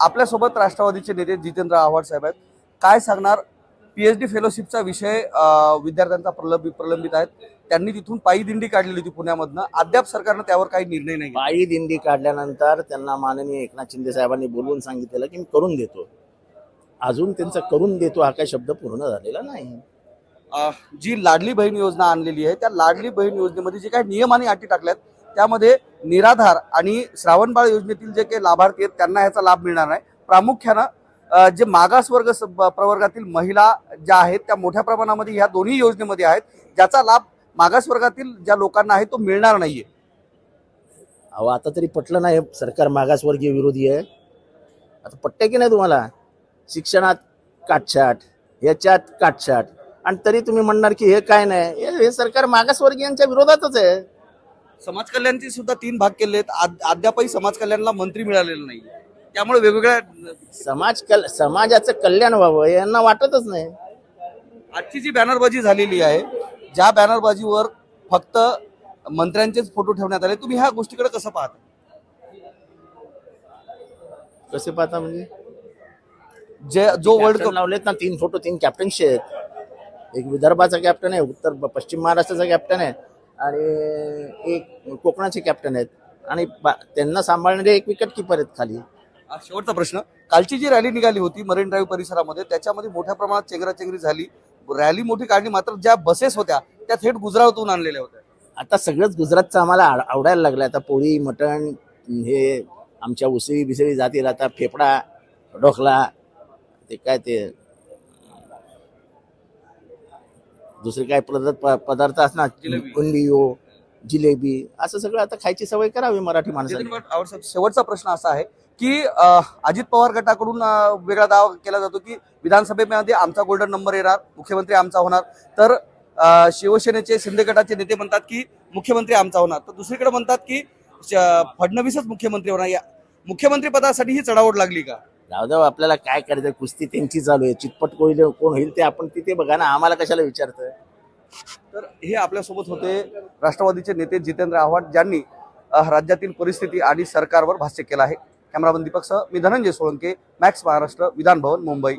आपल्यासोबत राष्ट्रवादीचे नेते जितेंद्र आव्हाड साहेब आहेत. काय सांगणार? पीएचडी फेलोशिपचा विषय विद्यार्थ्यांचा प्रलंबित आहेत. त्यांनी तिथून पायी दिंडी काढलेली होती पुण्यामधनं. अद्याप सरकारनं त्यावर काही निर्णय नाही. पायी दिंडी काढल्यानंतर त्यांना माननीय एकनाथ शिंदे साहेबांनी बोलवून सांगितलेलं की मी करून देतो. अजून त्यांचा करून देतो हा काही शब्द पूर्ण झालेला नाही. जी लाडली बहीण योजना आणलेली आहे त्या लाडली बहीण योजनेमध्ये जे काही नियम आणि अटी टाकल्यात त्यामध्ये निराधार आणि श्रावणबाळ योजनेतील जे काही लाभार्थी आहेत त्यांना याचा लाभ मिळणार नाही. प्रामुख्यानं जे मागासवर्ग प्रवर्गातील महिला ज्या आहेत त्या मोठ्या प्रमाणामध्ये ह्या दोन्ही योजनेमध्ये आहेत, ज्याचा लाभ मागासवर्गातील ज्या लोकांना आहे तो मिळणार नाहीये. अहो आता तरी पटलं नाही, सरकार मागासवर्गीय विरोधी आहे. आता पटते की नाही तुम्हाला? शिक्षणात काटछाट, याच्यात काटछाट, आणि तरी तुम्ही म्हणणार की हे काय नाही, हे सरकार मागासवर्गीयांच्या विरोधातच आहे. समाज कल्याणचे सुद्धा 3 भाग केले आहेत. अद्यापही समाज कल्याणला मंत्री मिळालेलं नाही. त्यामुळे वेगवेगळ्या समाजाचं कल्याण व्हावं यांना वाटतच नाही. आजची जी बॅनरबाजी झालेली आहे, ज्या बॅनरबाजीवर फक्त मंत्र्यांचेच फोटो ठेवण्यात आले, तुम्ही ह्या गोष्टीकडे कसं पाहता? कसे पाहता म्हणजे? जो वर्ल्ड कप लावलेत ना 3 फोटो 3 कॅप्टनशी आहेत. एक विदर्भाचा कॅप्टन आहे, पश्चिम महाराष्ट्राचा कॅप्टन आहे, आणि एक कोकणाचे कॅप्टन आहेत, आणि त्यांना सांभाळणारे एक विकेट किपर आहेत खाली. शेवटचा प्रश्न, कालची जी रॅली निघाली होती मरीन ड्राईव्ह परिसरामध्ये त्याच्यामध्ये मोठ्या प्रमाणात चेंगराचेंगरी झाली. रॅली मोठी काढली, मात्र ज्या बसेस होत्या त्या थेट गुजरातहून आणलेल्या होत्या. आता सगळंच गुजरातचं आम्हाला आवडायला लागलं. आता पोळी मटण हे आमच्या उसळी बिसळी जातील. आता फेफडा ढोकला ते काय ते दुसरे काय पदार्थ असणार, उंडियो जिलेबी, असं सगळं आता खायची सवय करावी मराठी माणसाने. शेवटचा प्रश्न असा आहे की अजित पवार गटाकडून वेगळा दावा केला जातो की विधानसभेमध्ये आमचा गोल्डन नंबर येणार, मुख्यमंत्री आमचा होणार. तर शिवसेनेचे शिंदे गटाचे नेते म्हणतात की मुख्यमंत्री आमचा होणार. तर दुसरीकडे म्हणतात की फडणवीसच मुख्यमंत्री होणार. या मुख्यमंत्री पदासाठी ही चढाओढ लागली का? जाऊ आपल्याला काय करायचं, कुस्ती त्यांची चालू आहे. चितपट कोण होईल ते आपण तिथे बघा ना, आम्हाला कशाला विचारतोय. तर हे आपल्यासोबत होते राष्ट्रवादीचे नेते जितेंद्र आव्हाड, ज्यांनी राज्यातील परिस्थिती आणि सरकारवर भाष्य केलं आहे. कॅमेरामन दीपकसह मी धनंजय सोळंके, मॅक्स महाराष्ट्र, विधान भवन, मुंबई.